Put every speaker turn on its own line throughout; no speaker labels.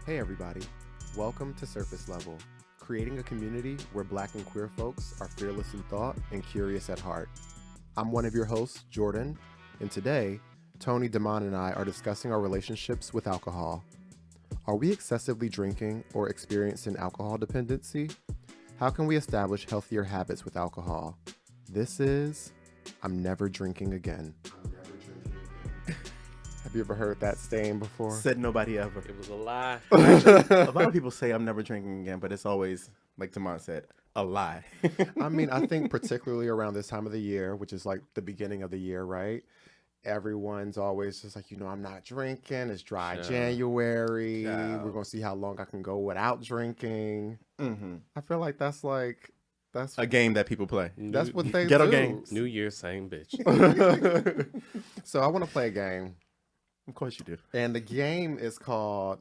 Hey everybody, welcome to Surface Level, creating a community where Black and queer folks are fearless in thought and curious at heart. I'm one of your hosts, Jordan, and today, Tony, Damon, and I are discussing our relationships with alcohol. Are we excessively drinking or experiencing alcohol dependency? How can we establish healthier habits with alcohol? This is I'm Never Drinking Again. Have you ever heard that saying before?
Said nobody ever.
It was a lie.
A lot of people say I'm never drinking again, but it's always, like Tamon said, a lie.
I mean, I think particularly around this time of the year, which is like the beginning of the year, right? Everyone's always just like, I'm not drinking. It's dry January.
Child.
We're going to see how long I can go without drinking.
Mm-hmm.
I feel like that's
A game that people play.
that's what they
Ghetto
do.
games.
New Year, same bitch.
So I want to play a game.
Of course you do.
And the game is called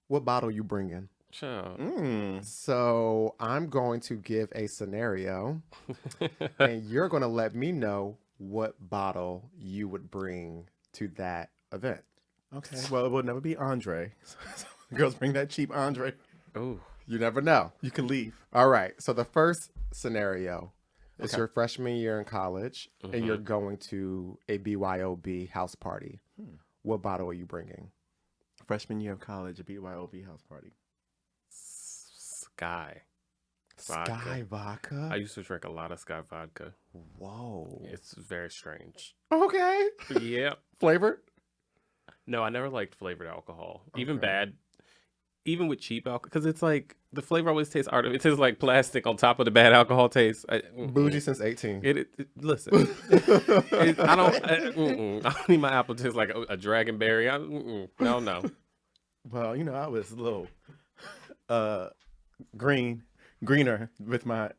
What Bottle You Bringing?
Child.
So I'm going to give a scenario and you're going to let me know what bottle you would bring to that event.
Okay. Well, it will never be Andre. So girls bring that cheap Andre.
Oh,
You never know.
You can leave.
All right. So the first scenario is
Okay.
your freshman year in college and you're going to a BYOB house party. What bottle are you bringing?
Freshman year of college, a BYOB house party.
Sky. Vodka.
Sky vodka?
I used to drink a lot of Sky vodka.
Whoa.
It's very strange.
Okay.
Yeah.
Flavored?
No, I never liked flavored alcohol. Even
Okay.
bad. Even with cheap alcohol. Because it's like, the flavor always tastes artificial. It tastes like plastic on top of the bad alcohol taste.
Bougie since 18.
Listen. I don't need my apple to taste like a dragonberry. No.
Well, I was a little greener with my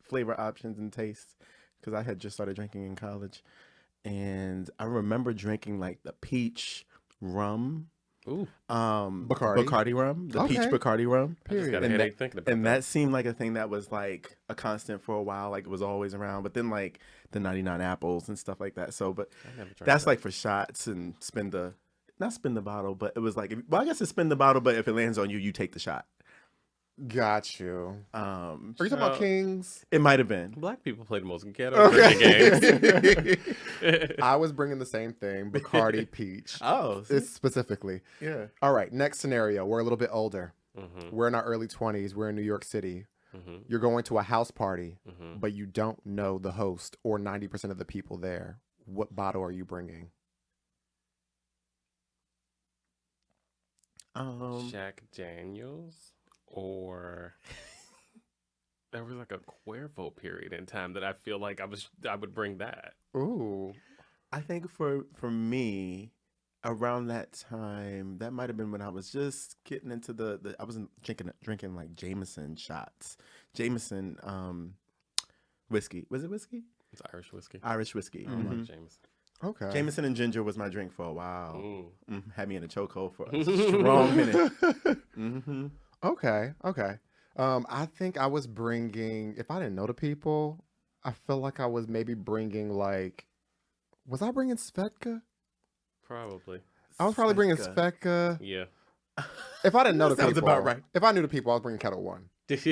flavor options and tastes because I had just started drinking in college. And I remember drinking like the peach rum.
Ooh.
Bacardi rum, the peach
Okay.
Bacardi rum.
I just got a
And
headache thinking about
And that seemed like a thing that was like a constant for a while, like it was always around. But then like the 99 apples and stuff like that. So, but
I never drank
that's
that.
like for shots and not spin the bottle, but it was like, I guess it's spin the bottle, but if it lands on you, you take the shot.
Got you. Are you talking about
So-
Kings?
It might have been.
Black people play the most ghetto drinking games.
I was bringing the same thing, Bacardi Peach.
Oh,
It's specifically.
yeah.
All right, next scenario. We're a little bit older.
Mhm,
We're in our early 20s. We're in New York City.
mhm,
You're going to a house party,
mhm.
but you don't know the host or 90% of the people there. What bottle are you bringing?
Jack Daniels, or there was like a Cuervo period in time that I feel like I would bring that.
Ooh.
I think for me, around that time, that might have been when I was just getting into I wasn't drinking like Jameson shots. Jameson whiskey. Was it whiskey?
It's Irish whiskey.
Irish whiskey.
I like
Mhm.
Jameson.
Okay.
Jameson and ginger was my drink for a while.
Ooh.
Had me in a chokehold for a strong minute. Mm-hmm.
Okay. I think I was bringing, if I didn't know the people, I feel like I was maybe bringing was I bringing Svedka?
Probably.
I was probably bringing Svedka.
Yeah.
If I didn't know the
That sounds
people.
about right.
If I knew the people, I was bringing Kettle One. But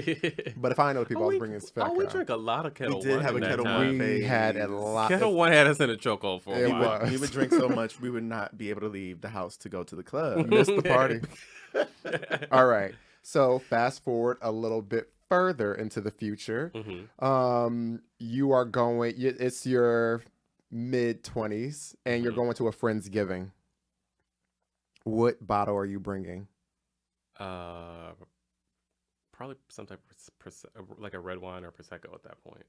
if I didn't know the people, I was bringing Svedka.
we drank a lot of Kettle
did
One.
have
in
a
that
Kettle
time.
One
We
phase.
had a lot.
Kettle One had us in a chokehold for
It
a while.
was.
We would drink so much we would not be able to leave the house to go to the club.
Missed the party. All right. So fast forward a little bit further into the future.
Mhm.
You are going. It's your mid-20s, and you're
Mhm.
going to a Friendsgiving. What bottle are you bringing?
Probably some type of like a red wine or prosecco at that point.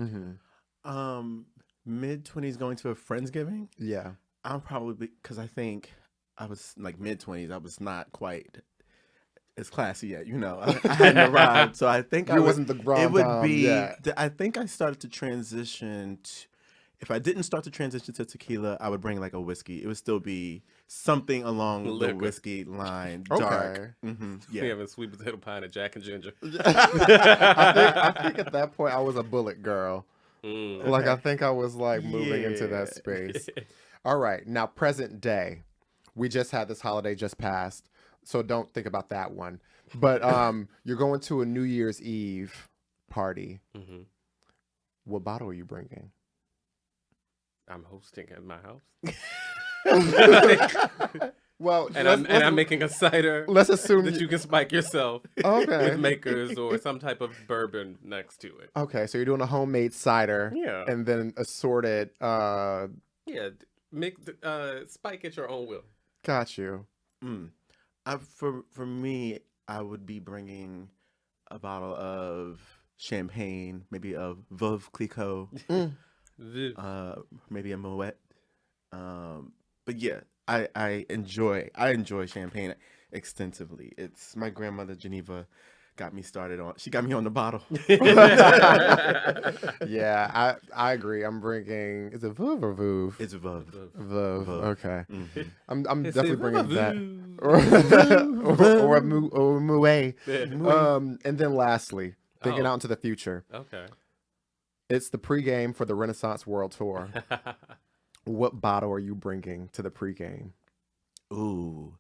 Mm-hmm.
Mid-20s going to a Friendsgiving?
Yeah.
I'm probably, because I think I was like mid-20s. I was not quite as classy yet, I hadn't arrived. So I think
You wasn't the grand
it would
dame
be,
yet.
I think I started to transition if I didn't start to transition to tequila, I would bring like a whiskey. It would still be something along the
Liquor.
whiskey line.
Okay.
Dark. Mm-hmm.
We
Yeah.
having sweet potato pie and a Jack and Ginger.
I think at that point I was a bullet girl.
Mm.
Like I
Okay.
think I was like moving into that
Yeah.
space. All right, now present day. We just had this holiday just passed. so don't think about that one. But you're going to a New Year's Eve party.
Mm-hmm.
What bottle are you bringing?
I'm hosting at my house.
Well,
And I'm making a cider
let's assume
that you can spike yourself
Okay.
with makers or some type of bourbon next to it.
Okay, so you're doing a homemade cider.
Yeah.
And then assorted.
Yeah, spike at your own will.
Got you.
For me, I would be bringing a bottle of champagne, maybe a Veuve Clicquot, maybe a Moet. But yeah, I enjoy champagne extensively. It's my grandmother Geneva got me started on. She got me on the bottle.
Yeah, I agree. I'm bringing. Is it Veuve or Veuve?
It's Veuve.
Veuve. Okay.
Mhm.
I'm definitely bringing that.
Veuve.
or a Moet.
Yeah.
And then lastly, thinking
Oh.
out into the future,
Okay.
it's the pregame for the Renaissance World Tour. What bottle are you bringing to the pregame?
Ooh,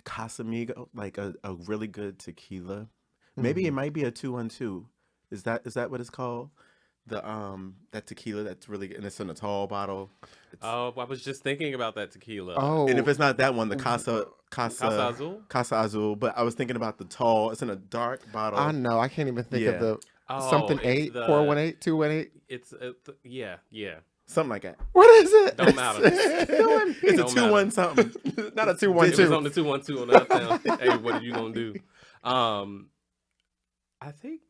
Casamigo, like a really good tequila. Maybe it might be a 212. Is that what it's called? The that tequila that's really, and it's in a tall bottle.
Oh, I was just thinking about that tequila.
Oh,
And if it's not that one, the Casa
Azul?
Casa Azul. But I was thinking about the tall. It's in a dark bottle.
I know. I can't even think of
Yeah.
the
Oh,
something
it's
8,
the-
418, 218.
It's yeah.
Something like that.
What is it?
Don't matter.
It's a
Don't matter.
2-1 something.
Not a
It was
212.
on the 212 on the uptown. Hey, what are you gonna do? I think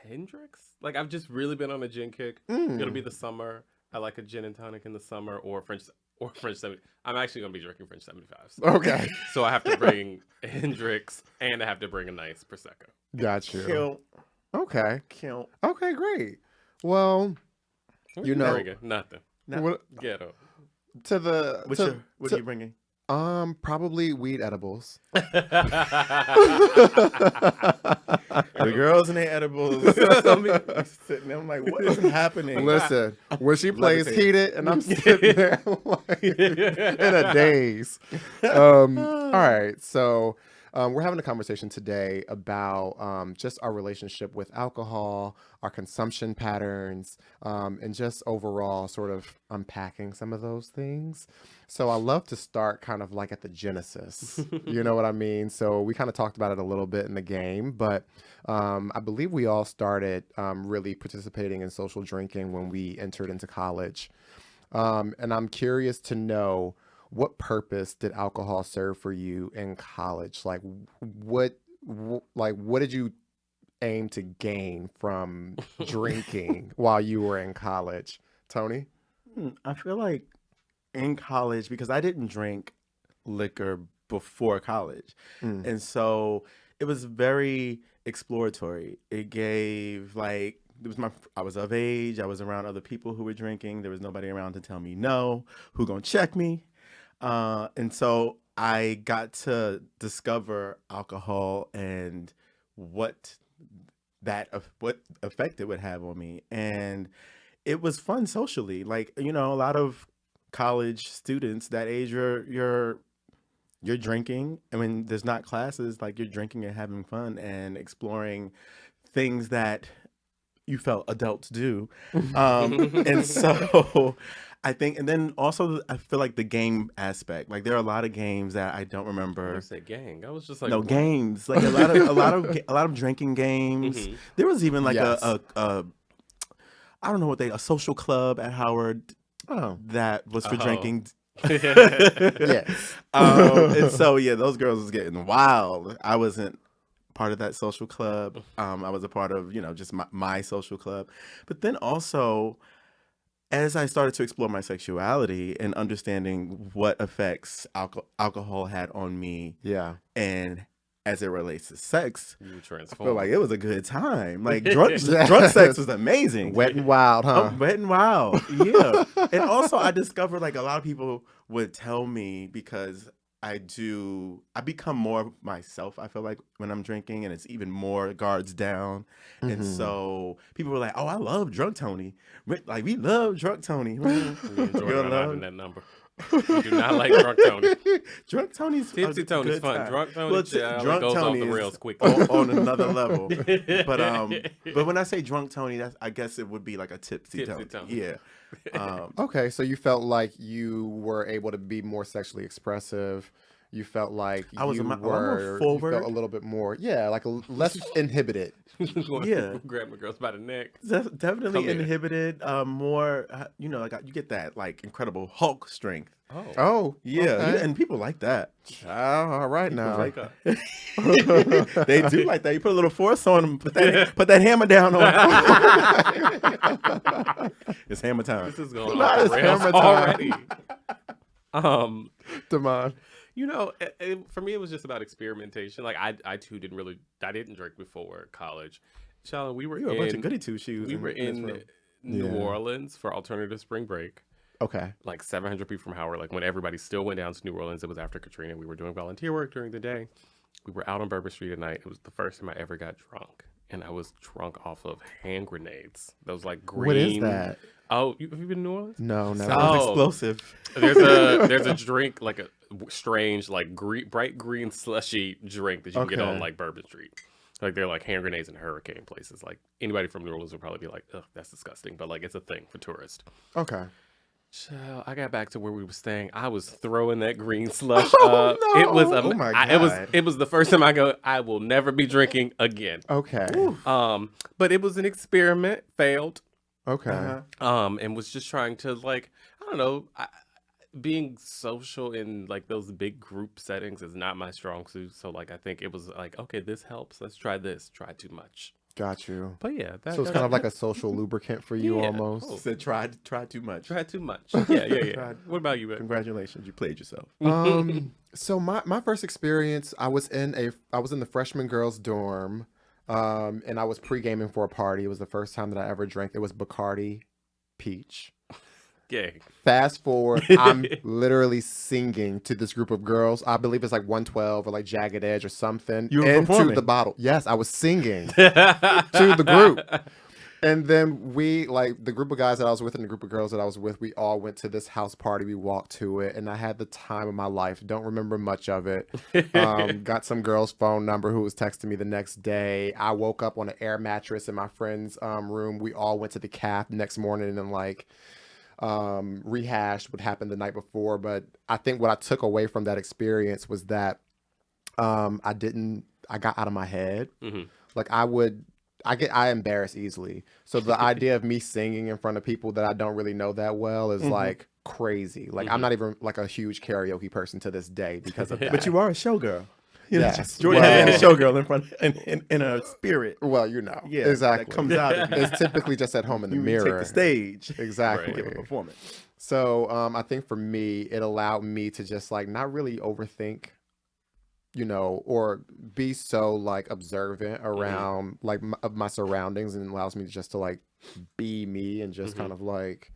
Hendrix. Like I've just really been on a gin kick. It'll be the summer. I like a gin and tonic in the summer or French 70. I'm actually gonna be drinking French 75s.
Okay.
So I have to bring Hendrix and I have to bring a nice prosecco.
Got you.
Kill.
Okay.
Kill.
Okay, great. Well,
What
You
you
know-
bringing? Nothing.
what,
Ghetto.
to the
What are you bringing?
probably weed edibles.
The girls and their edibles. Sitting there, I'm like, what is happening?
Listen, when she plays
Levitate.
Heated, and I'm sitting there like, in a daze. All right, so we're having a conversation today about just our relationship with alcohol, our consumption patterns, and just overall sort of unpacking some of those things. So I love to start kind of like at the genesis. You know what I mean? So we kind of talked about it a little bit in the game, but I believe we all started really participating in social drinking when we entered into college. And I'm curious to know, what purpose did alcohol serve for you in college? Like what did you aim to gain from drinking while you were in college? Tony?
I feel like in college, because I didn't drink liquor before college. And so it was very exploratory. It gave I was of age. I was around other people who were drinking. There was nobody around to tell me no, who gonna check me. And so I got to discover alcohol and what effect it would have on me. And it was fun socially. Like, a lot of college students that age, you're drinking. I mean, there's not classes, like you're drinking and having fun and exploring things that you felt adults do. And so I think, and then also I feel like the game aspect, like there are a lot of games that I don't remember.
I said gang. I was just like,
No,
what?
games, like a lot of drinking games. There was even like
Yes.
a I don't know a social club at Howard
Oh,
that was for
Oh.
drinking.
yes.
And so those girls was getting wild. I wasn't part of that social club. I was a part of just my social club. But then also, as I started to explore my sexuality and understanding what effects alcohol had on me,
Yeah.
and as it relates to sex,
You
I
transform.
feel like it was a good time. Like drunk sex was amazing.
Wet and wild, huh?
Oh, wet and wild. Yeah. And also I discovered like a lot of people would tell me, because I become more myself, I feel like, when I'm drinking, and it's even more guards down. And so people were like, oh, I love drunk Tony. Like, we love drunk Tony.
You enjoy
Girl
running out
love.
in that number. We do not like drunk Tony.
Drunk Tony's
Tipsy
a
Tony's
good
fun.
time.
Drunk Tony,
Well, drunk
goes
Tony
off the
is
rails quickly.
on another level. But when I say drunk Tony, that's, I guess it would be like a tipsy Tony. Yeah.
Okay, so you felt like you were able to be more sexually expressive. You felt like
I was
you
a lot
were
more
you
forward.
felt a little bit more, like less inhibited.
Yeah.
Grab my girls by the neck.
Definitely
Come here.
inhibited. More, like you get that like incredible Hulk strength.
Oh,
Yeah,
okay.
and people like that.
All right now.
Wake up.
They do like that. You put a little force on them. Put that hammer down on them. It's hammer time.
This is going
Not
off
as
the rails
hammer time.
already.
Damon.
For me, it was just about experimentation. Like I too I didn't drink before college. Shallow, we were
You were a bunch of goody two shoes.
We were in
this room.
New Orleans for alternative spring break.
Okay.
Like 700 people from Howard. Like when everybody still went down to New Orleans, it was after Katrina. We were doing volunteer work during the day. We were out on Bourbon Street at night. It was the first time I ever got drunk, and I was drunk off of hand grenades. Those like green.
What is that?
Oh, have you been to New Orleans?
No, never.
Sounds explosive.
There's a drink, like a strange, like bright green slushy drink that you can get on
Okay.
like Bourbon Street. Like they're like hand grenades in hurricane places. Like anybody from New Orleans would probably be like, ugh, that's disgusting. But like it's a thing for tourists.
Okay.
So I got back to where we were staying. I was throwing that green slush
Oh,
up.
no.
It was
Oh, my
it was the first time I go, I will never be drinking again.
Okay.
But it was an experiment, failed.
Okay.
And was just trying to like, I don't know, being social in like those big group settings is not my strong suit. So like I think it was like, okay, this helps. Let's try this. Try too much.
Got you.
But yeah,
So it's kind of like a social lubricant for you
Yeah.
almost.
Oh.
Said try too much.
Try too much. Yeah. What about you, Ed?
Congratulations, you played yourself.
So my first experience, I was in the freshman girls dorm, and I was pre-gaming for a party. It was the first time that I ever drank. It was Bacardi Peach.
Yeah.
Fast forward, I'm literally singing to this group of girls. I believe it's like 112 or like Jagged Edge or something.
You were
into
performing?
the bottle. Yes, I was singing to the group. And then we, like, the group of guys that I was with and the group of girls that I was with, we all went to this house party. We walked to it, and I had the time of my life. Don't remember much of it. Got some girl's phone number who was texting me the next day. I woke up on an air mattress in my friend's room. We all went to the CAF next morning and, like, rehashed what happened the night before. But I think what I took away from that experience was that I got out of my head.
Mm-hmm.
Like I embarrass easily. So the idea of me singing in front of people that I don't really know that well is like crazy. Like I'm not even like a huge karaoke person to this day because of that.
But you are a showgirl.
Yes.
Jordan has been a showgirl in front in a spirit.
Well,
Yeah,
exactly.
that comes out. Of you.
It's typically just at home in the
You
mirror.
take the stage.
Exactly.
Give a performance.
So I think for me, it allowed me to just like not really overthink, or be so like observant around like of my surroundings, and allows me just to like be me and just kind of like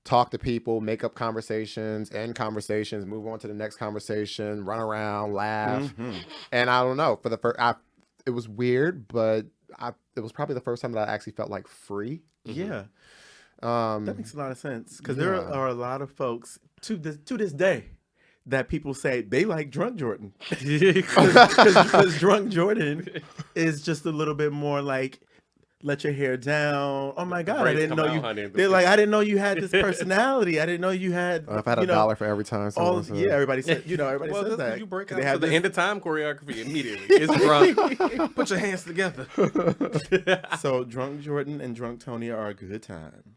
talk to people, make up conversations, end conversations, move on to the next conversation, run around, laugh. And I don't know, for the first, it was weird, but it was probably the first time that I actually felt like free.
Yeah. That makes a lot of sense because there are a lot of folks to this day that people say they like drunk Jordan because drunk Jordan is just a little bit more like let your hair down. Oh my God, I didn't know you. They're like, I didn't know you had this personality. I didn't know you had.
If I had $1 for every time someone said.
Everybody said, everybody
Well,
says
that's
that.
you break
They
out
have
to the
this-
end of time choreography immediately. It's drunk. Put your hands together.
So drunk Jordan and drunk Tony are a good time.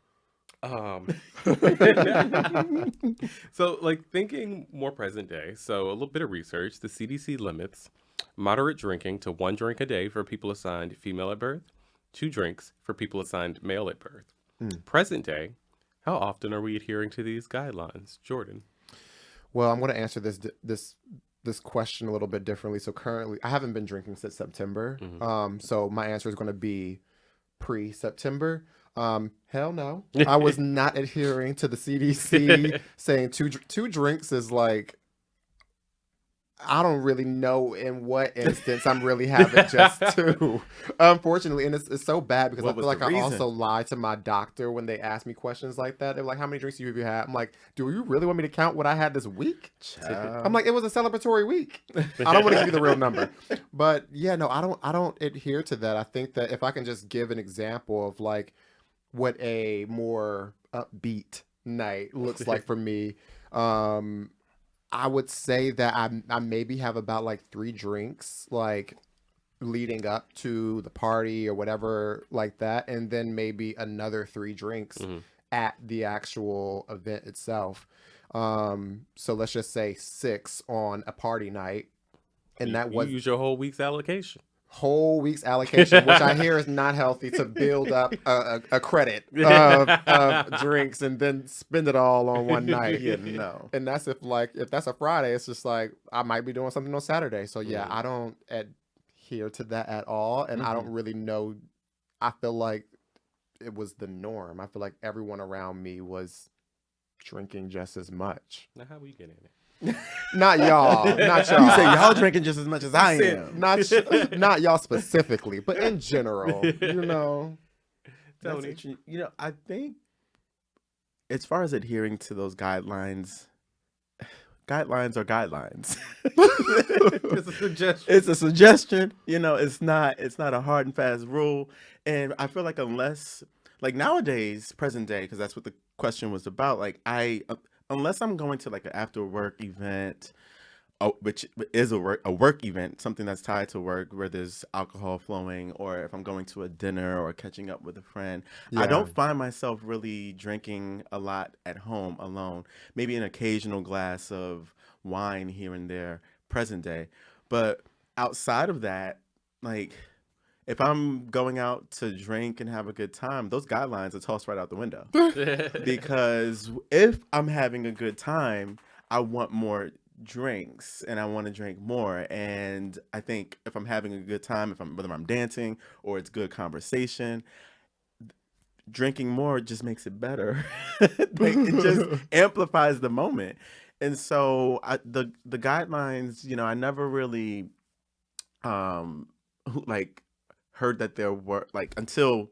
So like thinking more present day. So a little bit of research. The CDC limits moderate drinking to 1 drink a day for people assigned female at birth, 2 drinks for people assigned male at birth. Present day, how often are we adhering to these guidelines, Jordan?
Well, I'm going to answer this question a little bit differently. So currently, I haven't been drinking since September. So my answer is going to be pre-September. Hell no. I was not adhering to the CDC saying two drinks is like I don't really know in what instance I'm really having just two, unfortunately. And it's so bad because I
What
feel
was
like
the
I
reason?
also lie to my doctor when they ask me questions like that. They're like, how many drinks have you had? I'm like, do you really want me to count what I had this week? I'm like, it was a celebratory week. I don't want to give you the real number. But yeah, no, I don't adhere to that. I think that if I can just give an example of like what a more upbeat night looks like for me, I would say that I maybe have about like 3 drinks like leading up to the party or whatever like that, and then maybe another 3 drinks
Mhm.
at the actual event itself. So let's just say 6 on a party night, and that
You
was
use your whole week's allocation.
whole week's allocation, which I hear is not healthy to build up a credit of drinks and then spend it all on one night.
Yeah, no.
And that's if that's a Friday, it's just like I might be doing something on Saturday. So yeah,
Mhm.
I don't adhere to that at all, and I don't really know. I feel like it was the norm. I feel like everyone around me was drinking just as much.
Now, how we get in it?
Not y'all, not y'all.
You say y'all drinking just as much as I
said
am.
not y'all specifically, but in general, you know.
That's
Tony.
interesting. You know, I think as far as adhering to those guidelines are guidelines.
It's a suggestion.
It's a suggestion. You know, it's not a hard and fast rule. And I feel like unless, like nowadays, present day, because that's what the question was about. Like unless I'm going to like an after work event, which is a work event, something that's tied to work where there's alcohol flowing, or if I'm going to a dinner or catching up with a friend, I
Yeah.
don't find myself really drinking a lot at home alone. Maybe an occasional glass of wine here and there, present day. But outside of that, like if I'm going out to drink and have a good time, those guidelines are tossed right out the window. Because if I'm having a good time, I want more drinks and I want to drink more. And I think if I'm having a good time, whether I'm dancing or it's good conversation, drinking more just makes it better. It just amplifies the moment. And so the guidelines, you know, I never really like heard that there were like until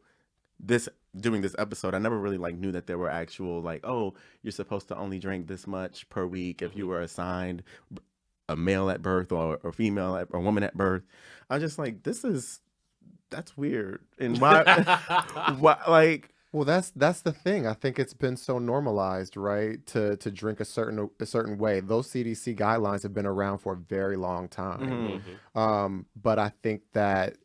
doing this episode, I never really like knew that there were actual like, oh, you're supposed to only drink this much per week if you were assigned a male at birth or female or woman at birth. I'm just like, that's weird. And why like
Well, that's the thing. I think it's been so normalized, right? To drink a certain way. Those CDC guidelines have been around for a very long time. But I think that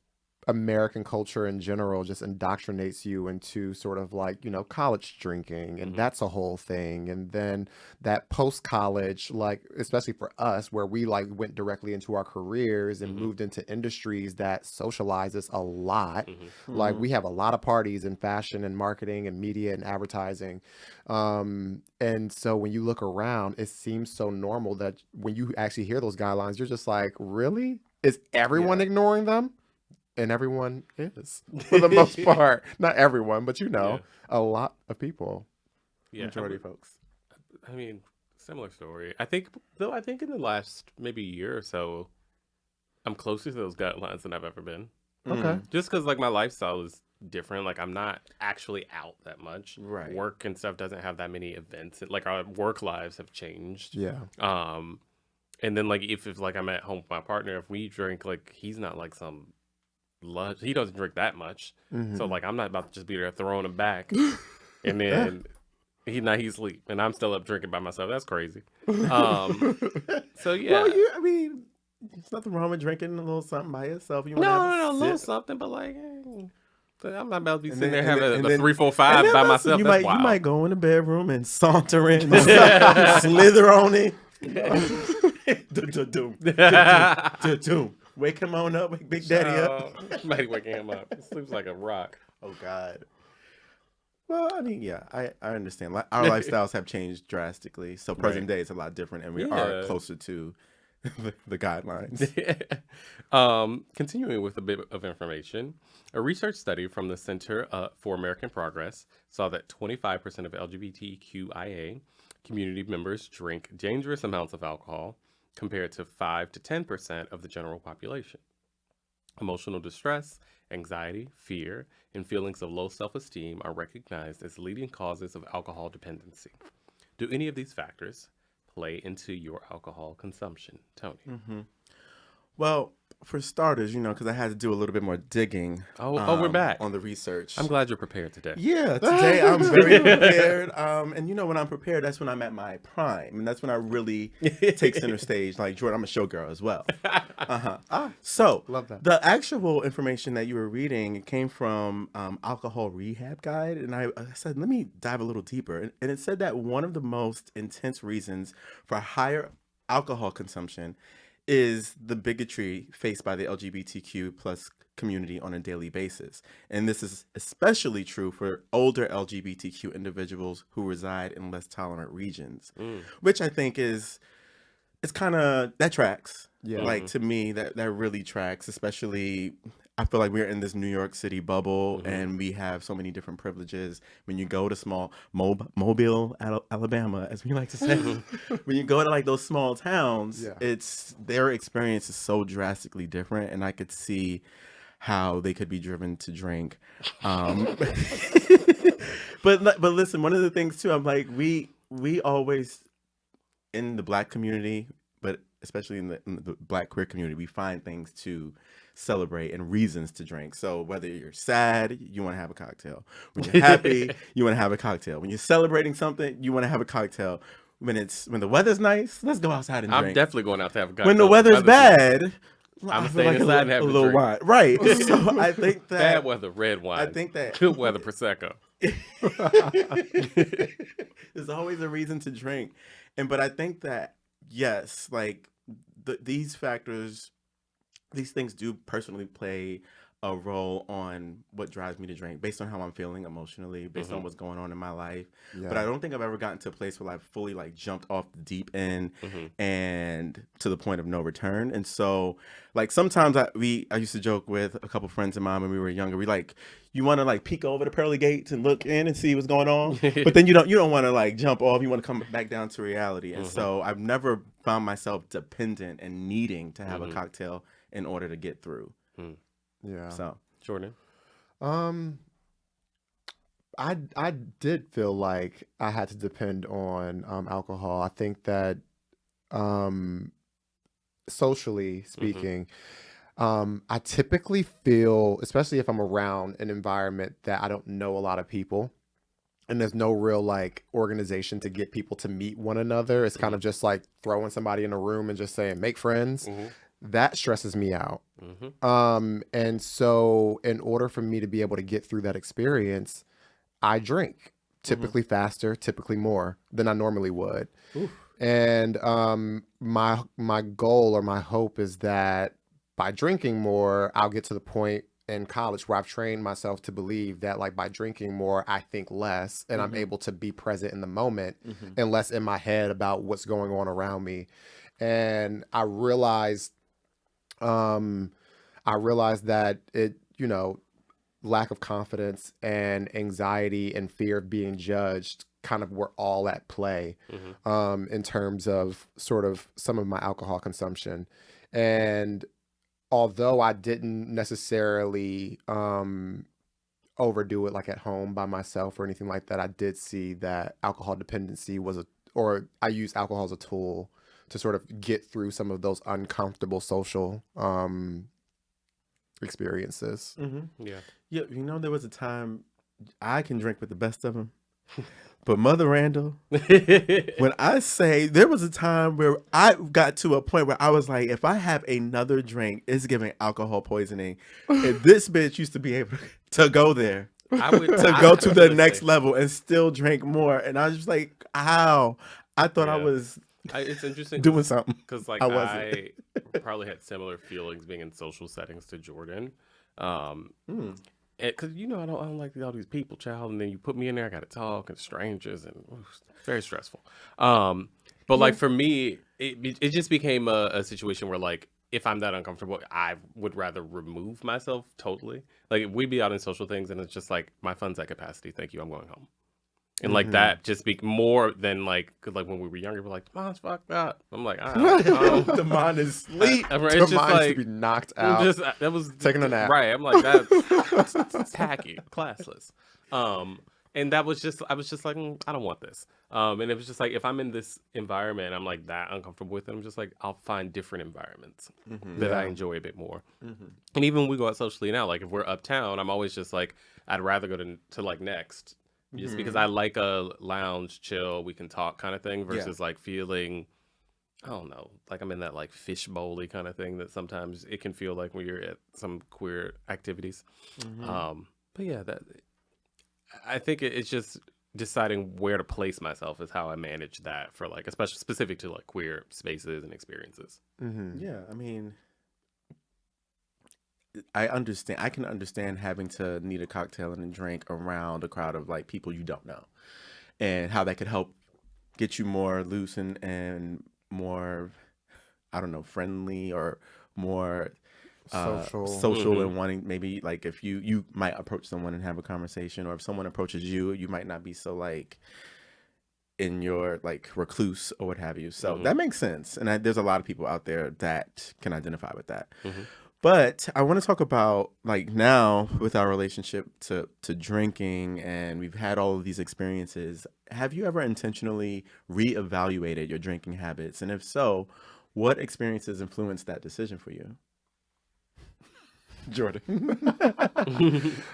American culture in general just indoctrinates you into sort of like, you know, college drinking, and that's a whole thing. And then that post-college, like, especially for us, where we like went directly into our careers and moved into industries that socialize us a lot. Like we have a lot of parties in fashion and marketing and media and advertising. And so when you look around, it seems so normal that when you actually hear those guidelines, you're just like, really? Is everyone ignoring them? And everyone is, for the most part. Not everyone, but you know, a lot of people.
Yeah,
majority of folks.
I mean, similar story. I think in the last maybe year or so, I'm closer to those guidelines than I've ever been.
Okay.
Just because like my lifestyle is different. Like I'm not actually out that much.
Right.
Work and stuff doesn't have that many events. Like our work lives have changed.
Yeah.
And then like if like I'm at home with my partner, if we drink, like he's not like some lunch. He doesn't drink that much. So like I'm not about to just be there throwing him back, and then he's asleep, and I'm still up drinking by myself. That's crazy. So yeah.
Well, I mean, there's nothing wrong with drinking a little something by yourself. You want to
No, a little
sip.
something, but like, so I'm not about to be sitting
then-
there having
and
a
then-
3, 4,
And
5
then
by
listen,
myself.
You
That's
might
wild.
you might go in the bedroom and saunter in, slither on it. Do-do-do. Wake him on up, wake Big Daddy up.
Somebody waking him up. He sleeps like a rock.
Oh God. Well, I mean, yeah, I understand. Our lifestyles have changed drastically, so present day is a lot different, and we are closer to the guidelines.
Continuing with a bit of information, a research study from the Center for American Progress saw that 25% of LGBTQIA community members drink dangerous amounts of alcohol, compared to 5 to 10% of the general population. Emotional distress, anxiety, fear, and feelings of low self-esteem are recognized as leading causes of alcohol dependency. Do any of these factors play into your alcohol consumption, Tony?
Well, for starters, because I had to do a little bit more digging.
We're back.
On the research.
I'm glad you're prepared today.
Yeah, today I'm very prepared. And when I'm prepared, that's when I'm at my prime, and that's when I really take center stage. Like Jordan, I'm a showgirl as well. So
love that.
The actual information that you were reading came from Alcohol Rehab Guide, and I said, let me dive a little deeper. And it said that one of the most intense reasons for higher alcohol consumption is the bigotry faced by the LGBTQ plus community on a daily basis. And this is especially true for older LGBTQ individuals who reside in less tolerant regions, which I think it's kind of, that tracks.
Yeah.
Like, to me, that really tracks, especially, I feel like we're in this New York City bubble and we have so many different privileges. When you go to small Mobile, Alabama, as we like to say, when you go to like those small towns, their experience is so drastically different, and I could see how they could be driven to drink. But listen, one of the things too, I'm like, we always, in the Black community, but especially in the Black queer community, we find things to celebrate and reasons to drink. So whether you're sad, you want to have a cocktail. When you're happy, you want to have a cocktail. When you're celebrating something, you want to have a cocktail. When the weather's nice, let's go outside and drink.
I'm definitely going out to have a cocktail.
When the weather's bad,
I'm staying inside and having
a little wine. Right. So I think that
bad weather, red wine.
I think that
good weather, prosecco.
There's always a reason to drink, but I think that yes, like these factors, these things do personally play a role on what drives me to drink, based on how I'm feeling emotionally, based on what's going on in my life. Yeah. But I don't think I've ever gotten to a place where I've fully like jumped off the deep end and to the point of no return. And so like sometimes I used to joke with a couple friends of mine when we were younger. We like, you want to like peek over the pearly gates and look in and see what's going on, but then you don't want to like jump off. You want to come back down to reality. And so I've never found myself dependent and needing to have a cocktail in order to get through.
Yeah.
So
Jordan,
I did feel like I had to depend on alcohol. I think that socially speaking, I typically feel, especially if I'm around an environment that I don't know a lot of people, and there's no real like organization to get people to meet one another. It's kind of just like throwing somebody in a room and just saying, make friends. That stresses me out. And so in order for me to be able to get through that experience, I drink typically faster, typically more than I normally would. And my goal or my hope is that by drinking more, I'll get to the point in college where I've trained myself to believe that like by drinking more, I think less and I'm able to be present in the moment and less in my head about what's going on around me. And I realized that it, lack of confidence and anxiety and fear of being judged kind of were all at play in terms of sort of some of my alcohol consumption. And although I didn't necessarily overdo it like at home by myself or anything like that, I did see that alcohol dependency or I use alcohol as a tool to sort of get through some of those uncomfortable social experiences.
Yeah, there was a time I can drink with the best of them, but Mother Randall, when I say there was a time where I got to a point where I was like, if I have another drink, it's giving alcohol poisoning. And this bitch used to be able to go there. Go to the next level and still drink more. And I was just like, how? I thought I was
it's interesting
doing something
because like I probably had similar feelings being in social settings to Jordan, because I don't like all these people, child, and then you put me in there, I got to talk and strangers, and it's very stressful. But like for me, it just became a situation where like if I'm that uncomfortable, I would rather remove myself totally. Like we'd be out in social things, and it's just like my fun's at capacity. Thank you, I'm going home. And like that just be more than like, cause like when we were younger, we're like, mine's fucked up. I'm like, I don't
The mind is asleep.
it's
The
just
mind
like
to be knocked
I'm
out.
just that was
Taking a nap.
right. I'm like that's tacky, classless. And that was just I was just like I don't want this. And it was just like if I'm in this environment, I'm like that uncomfortable with it. I'm just like I'll find different environments that I enjoy a bit more. And even when we go out socially now, like if we're uptown, I'm always just like I'd rather go to like Next, just because I like a lounge, chill, we can talk kind of thing versus like feeling. I don't know, like I'm in that like fishbowl-y kind of thing that sometimes it can feel like when you're at some queer activities. But yeah, that I think it's just deciding where to place myself is how I manage that for like, especially specific to like queer spaces and experiences.
Yeah, I mean, I understand. I can understand having to need a cocktail and a drink around a crowd of like people you don't know, and how that could help get you more loose and more, I don't know, friendly or more social and wanting maybe like if you might approach someone and have a conversation, or if someone approaches you, you might not be so like in your like recluse or what have you. So that makes sense, and there's a lot of people out there that can identify with that. But I want to talk about like now with our relationship to drinking, and we've had all of these experiences. Have you ever intentionally reevaluated your drinking habits? And if so, what experiences influenced that decision for you?
Jordan.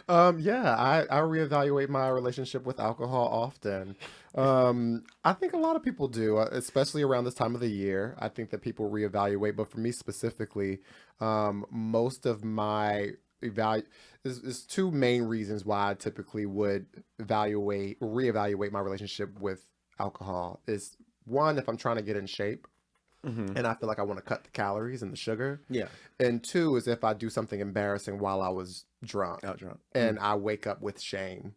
Yeah, I reevaluate my relationship with alcohol often. I think a lot of people do, especially around this time of the year. I think that people reevaluate, but for me specifically, most of my is two main reasons why I typically would reevaluate my relationship with alcohol. Is one, if I'm trying to get in shape. And I feel like I want to cut the calories and the sugar.
Yeah.
And two is if I do something embarrassing while I was drunk.
Out drunk.
And I wake up with shame.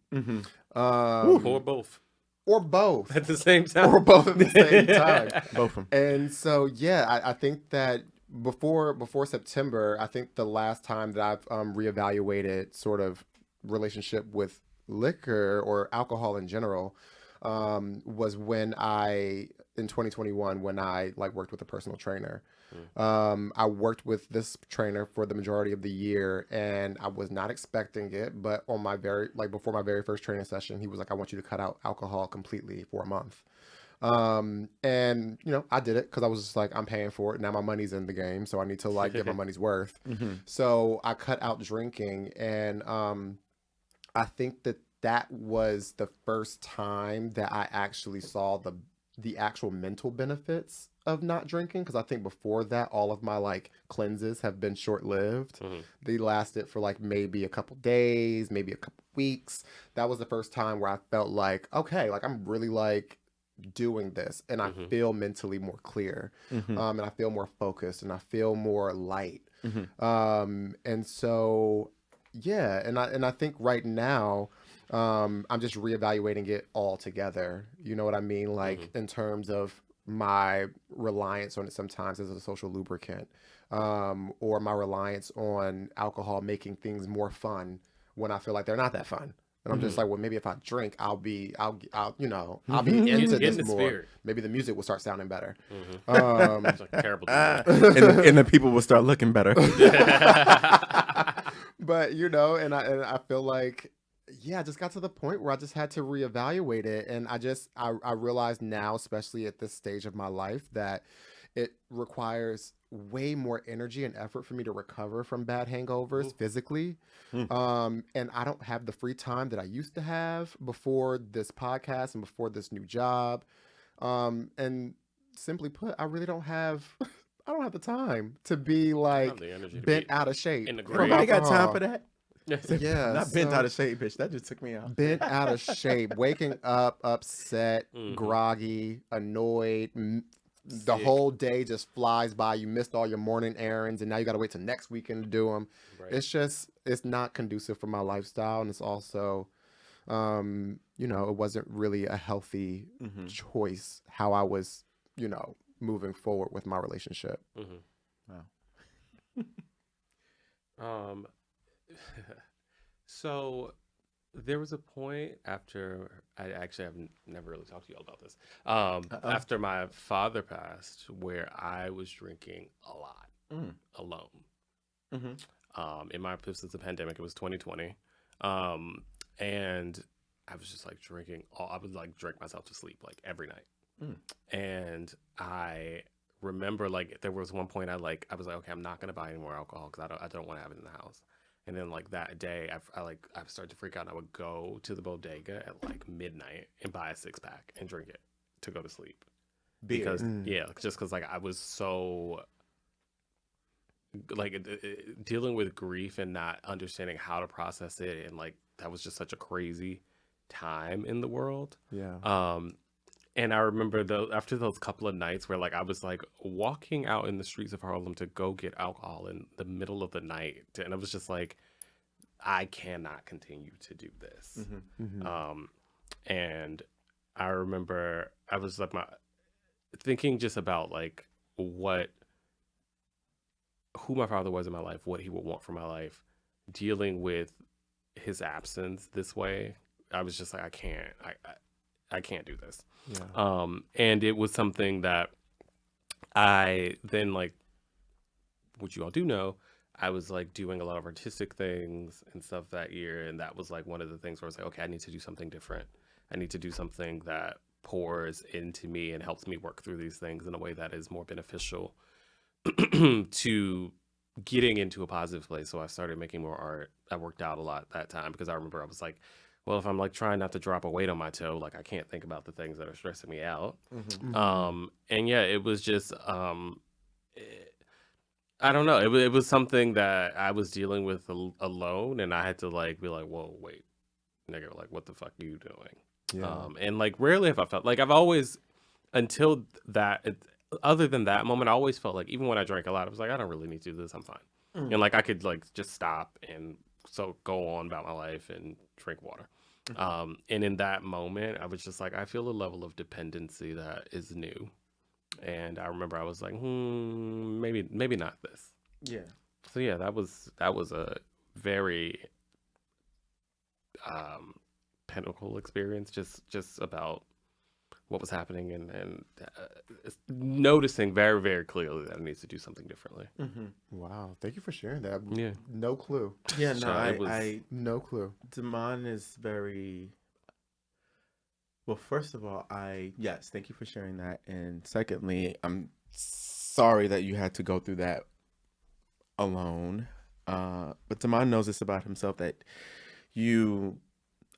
Or both.
Or both.
At the same time.
Or both at the same time.
Both of them.
And so, yeah, I think that before September, I think the last time that I've reevaluated sort of relationship with liquor or alcohol in general was when in 2021 when I like worked with a personal trainer. I worked with this trainer for the majority of the year, and I was not expecting it, but on my before my very first training session, he was like, I want you to cut out alcohol completely for a month. And I did it because I was just like, I'm paying for it. Now my money's in the game, so I need to like get my money's worth. So I cut out drinking, and I think that was the first time that I actually saw the actual mental benefits of not drinking, because I think before that all of my like cleanses have been short-lived. They lasted for like maybe a couple days, maybe a couple weeks. That was the first time where I felt like, okay, like I'm really like doing this, and I feel mentally more clear, and I feel more focused, and I feel more light. And so yeah, and I think right now I'm just reevaluating it all together. You know what I mean? Like in terms of my reliance on it sometimes as a social lubricant, or my reliance on alcohol making things more fun when I feel like they're not that fun. And I'm just like, well, maybe if I drink, I'll be into this more. Spirit. Maybe the music will start sounding better.
It's like terrible.
And the people will start looking better.
But and I feel like, yeah, I just got to the point where I just had to reevaluate it. And I realized now, especially at this stage of my life, that it requires way more energy and effort for me to recover from bad hangovers physically. And I don't have the free time that I used to have before this podcast and before this new job. And simply put, I really don't have I don't have the time to be like bent out of shape.
Nobody got time for that.
Yeah,
not bent out of shape, bitch. That just took me out.
Bent out of shape, waking up upset, groggy, annoyed. The whole day just flies by. You missed all your morning errands, and now you got to wait till next weekend to do them. Right. It's not conducive for my lifestyle, and it's also, it wasn't really a healthy choice how I was, moving forward with my relationship.
Wow. So there was a point after I actually have never really talked to y'all about this.
Uh-oh.
After my father passed, where I was drinking a lot alone. This was the pandemic. It was 2020. And I was just like drinking. I would like drink myself to sleep like every night. And I remember like there was one point I was like, okay, I'm not gonna buy any more alcohol because I don't want to have it in the house. And then like that day, I started to freak out. And I would go to the bodega at like midnight and buy a 6-pack and drink it to go to sleep. Because just because like I was so like dealing with grief and not understanding how to process it, and like that was just such a crazy time in the world. And I remember after those couple of nights where like I was like walking out in the streets of Harlem to go get alcohol in the middle of the night, and I was just like, I cannot continue to do this. And I remember I was like thinking just about like who my father was in my life, what he would want for my life, dealing with his absence this way. I was just like, I can't do this. And it was something that I then, like, which you all do know, I was like doing a lot of artistic things and stuff that year. And that was like one of the things where I was like, okay, I need to do something different. I need to do something that pours into me and helps me work through these things in a way that is more beneficial to getting into a positive place. So I started making more art. I worked out a lot that time because I remember I was like, well, if I'm like trying not to drop a weight on my toe, like I can't think about the things that are stressing me out. And yeah, it was just, I don't know. It was something that I was dealing with alone, and I had to like be like, whoa, wait, nigga, like what the fuck are you doing? And like rarely have I felt like I've always, until that, other than that moment, I always felt like even when I drank a lot, I was like, I don't really need to do this. I'm fine. And like I could like just stop and so go on about my life and drink water. And in that moment, I was just like, I feel a level of dependency that is new. And I remember I was like, maybe not this. So yeah, that was a very pinnacle experience, just about what was happening and noticing very, very clearly that I need to do something differently.
Wow, thank you for sharing that.
Yeah.
No clue.
Yeah, no,
So
I
No clue.
Damon is very well. First of all, yes, thank you for sharing that. And secondly, I'm sorry that you had to go through that alone. But Damon knows this about himself, that you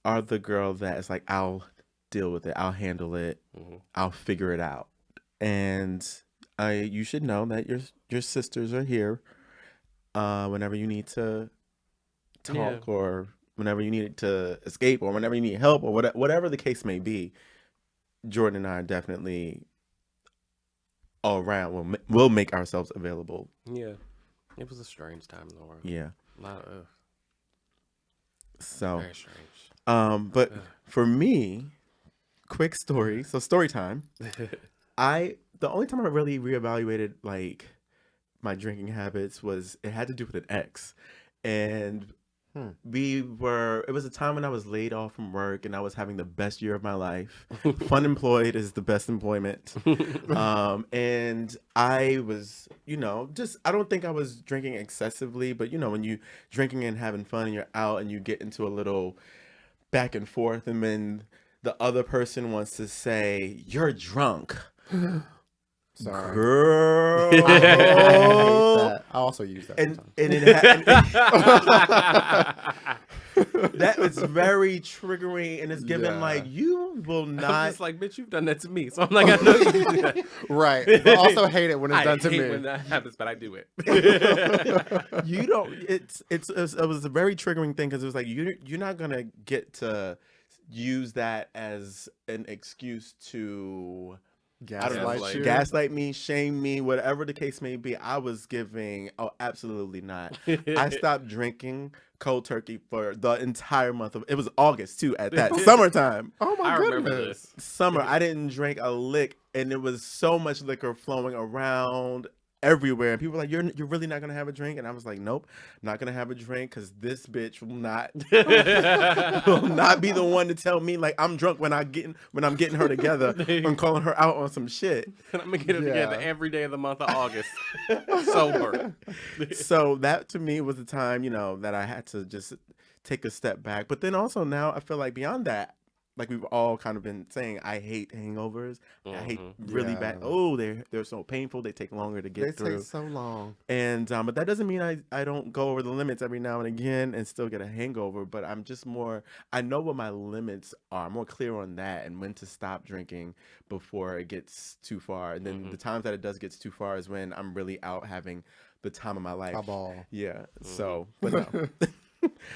are the girl that is like, I'll deal with it, I'll handle it, I'll figure it out. And you should know that your sisters are here whenever you need to talk, or whenever you need to escape, or whenever you need help, or whatever the case may be. Jordan and I are definitely all around. We'll make ourselves available.
Yeah, it was a strange time in the world.
Yeah.
So very strange.
But for me, quick story. So story time. The only time I really reevaluated like my drinking habits it had to do with an ex. And it was a time when I was laid off from work and I was having the best year of my life. Fun employed is the best employment. And I was, I don't think I was drinking excessively, but when you drinking and having fun and you're out and you get into a little back and forth, and then the other person wants to say, "You're drunk."
Sorry.
Girl.
I hate that. I also use that.
And that was very triggering, and it's given like, you will not.
I'm just like, bitch, you've done that to me, so I'm like, I know you do that.
Right. But I also hate it when it's done to me.
I hate when that happens, but I do it.
You don't. It was a very triggering thing, because it was like you're not gonna get to use that as an excuse to gaslight me, shame me, whatever the case may be. I was giving, absolutely not. I stopped drinking cold turkey for the entire month of, it was August too, at that summertime.
Oh my
I
goodness.
remember this.
Summer, I didn't drink a lick, and it was so much liquor flowing around. everywhere, and people were like, you're really not gonna have a drink? And I was like, nope, not gonna have a drink, because this bitch will not will not be the one to tell me like I'm drunk when I'm getting her together and calling her out on some shit.
I'm gonna get it together every day of the month of August, sober.
So that to me was the time, that I had to just take a step back. But then also now I feel like beyond that, like we've all kind of been saying, I hate hangovers. I hate really bad. Oh, they're so painful. They take longer to get through.
They take so long.
And but that doesn't mean I don't go over the limits every now and again and still get a hangover. But I'm just I know what my limits are. I'm more clear on that and when to stop drinking before it gets too far. And then the times that it does get too far is when I'm really out having the time of my life.
A ball.
Yeah. So, but no.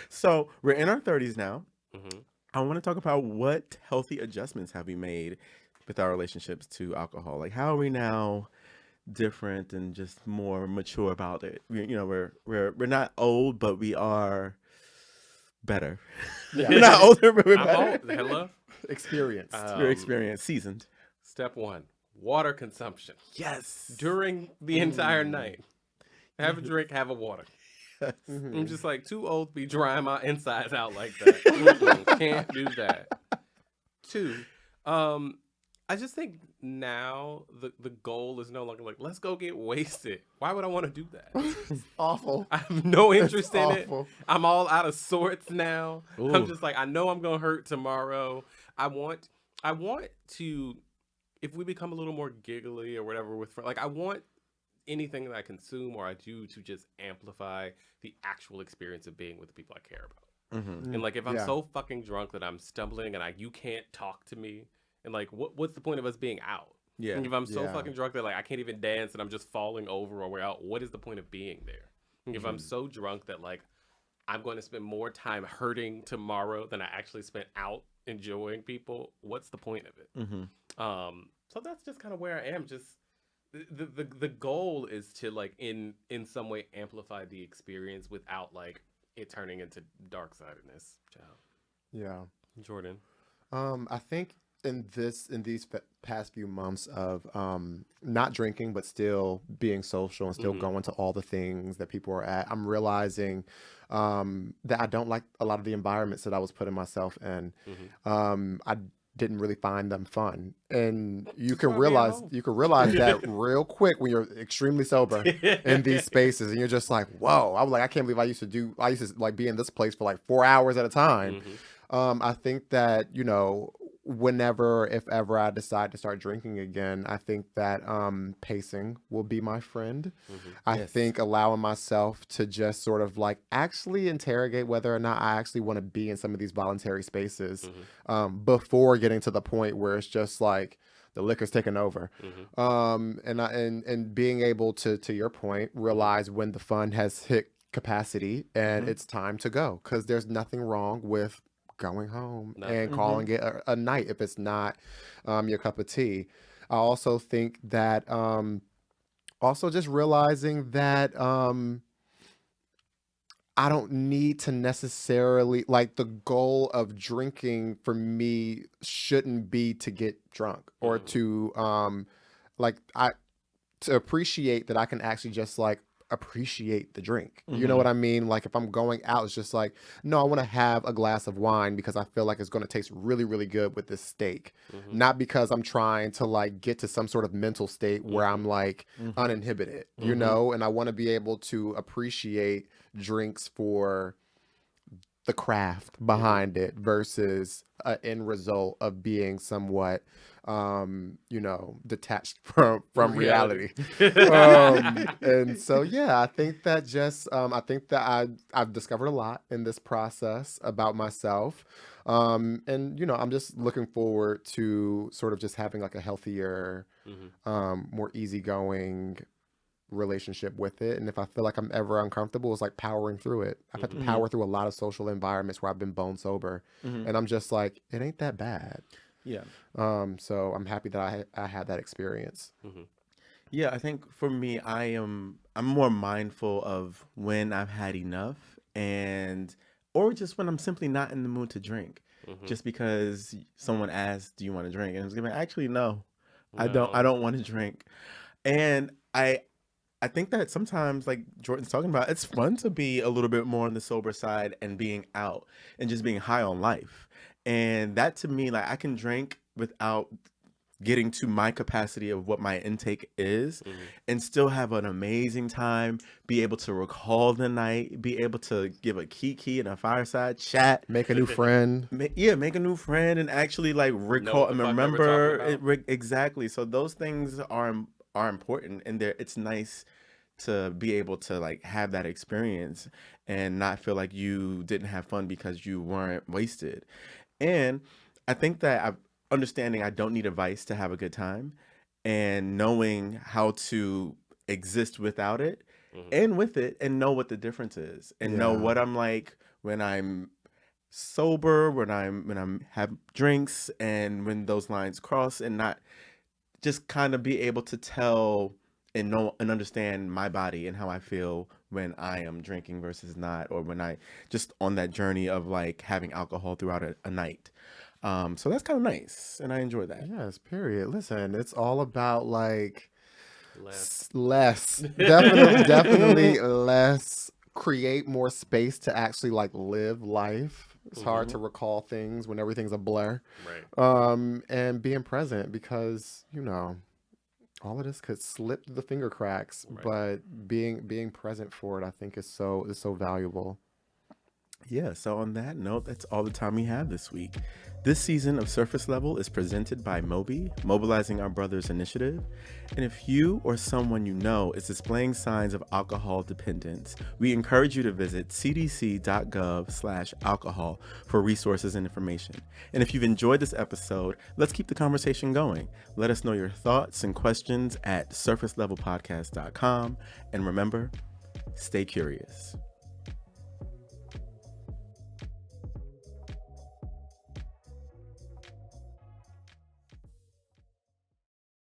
So we're in our 30s now. I want to talk about what healthy adjustments have we made with our relationships to alcohol. Like, how are we now different and just more mature about it? We're not old, but we are better.
Yeah.
We're not older, but we're
I'm
better.
old. Hello.
Experienced.
We're experienced, seasoned.
Step 1: water consumption
Yes.
during the entire night. Have a drink. Have a water. I'm just like too old to be drying my insides out like that. Can't do that. 2, I just think now the goal is no longer like, let's go get wasted. Why would I want to do that?
It's awful.
I have no interest in
awful.
it. I'm all out of sorts now.
Ooh.
I'm just like, I know I'm gonna hurt tomorrow. I want to, if we become a little more giggly or whatever with like, I want anything that I consume or I do to just amplify the actual experience of being with the people I care about. And like, if I'm so fucking drunk that I'm stumbling and you can't talk to me, and like, what's the point of us being out?
Yeah.
And if I'm so fucking drunk that like I can't even dance and I'm just falling over or we're out, what is the point of being there? And if I'm so drunk that like I'm going to spend more time hurting tomorrow than I actually spent out enjoying people, what's the point of it? So that's just kind of where I am. Just the goal is to like in some way amplify the experience without like it turning into dark-sidedness. Child.
Yeah.
Jordan.
I think in these past few months of not drinking but still being social and still going to all the things that people are at, I'm realizing that I don't like a lot of the environments that I was putting myself in. I didn't really find them fun, and you can realize that real quick when you're extremely sober in these spaces, and you're just like, whoa. I was like, I can't believe I used to like be in this place for like 4 hours at a time. I think that whenever, if ever I decide to start drinking again, I think that pacing will be my friend. I think allowing myself to just sort of like actually interrogate whether or not I actually want to be in some of these voluntary spaces before getting to the point where it's just like the liquor's taking over. And being able to your point, realize when the fun has hit capacity and it's time to go, because there's nothing wrong with going home and calling it a night if it's not your cup of tea. I also think that also just realizing that I don't need to necessarily, like, the goal of drinking for me shouldn't be to get drunk or to to appreciate that I can actually just like appreciate the drink. You know what I mean? Like, if I'm going out, it's just like, no, I want to have a glass of wine because I feel like it's going to taste really, really good with this steak. Not because I'm trying to like get to some sort of mental state where I'm like uninhibited, and I want to be able to appreciate drinks for the craft behind it versus an end result of being somewhat detached from reality. And so I think that just I've discovered a lot in this process about myself, and I'm just looking forward to sort of just having like a healthier, more easygoing relationship with it. And if I feel like I'm ever uncomfortable, it's like powering through it. I've had to power through a lot of social environments where I've been bone sober, and I'm just like, it ain't that bad. So I'm happy that I had that experience.
Yeah, I think for me, I'm more mindful of when I've had enough, or just when I'm simply not in the mood to drink. Just because someone asked, "Do you want to drink?" and I was like, actually, no, I don't want to drink. And I I think that sometimes, like Jordan's talking about, it's fun to be a little bit more on the sober side and being out and just being high on life. And that to me, like I can drink without getting to my capacity of what my intake is and still have an amazing time, be able to recall the night, be able to give a kiki and a fireside chat,
Make a new friend.
make a new friend and actually like recall
what
and
the fuck they were
remember
talking about.
exactly. So those things are important, and it's nice to be able to like have that experience and not feel like you didn't have fun because you weren't wasted. And I think that understanding I don't need advice to have a good time, and knowing how to exist without it and with it, and know what the difference is, and know
Yeah.
what I'm like when I'm sober, when I'm have drinks, and when those lines cross, and not just kind of be able to tell and know and understand my body and how I feel when I am drinking versus not, or when I just on that journey of like having alcohol throughout a night. So that's kind of nice, and I enjoy that.
Yes, period. Listen, it's all about like
Less.
less. Definitely less. Create more space to actually like live life. It's hard to recall things when everything's a blur.
Right.
And being present, because all of this could slip through the finger cracks,
Right.
but being present for it, I think is so valuable.
Yeah, so on that note, that's all the time we have this week. This season of Surface Level is presented by Moby, Mobilizing Our Brothers Initiative. And if you or someone you know is displaying signs of alcohol dependence, we encourage you to visit cdc.gov/alcohol for resources and information. And if you've enjoyed this episode, let's keep the conversation going. Let us know your thoughts and questions at surfacelevelpodcast.com. And remember, stay curious.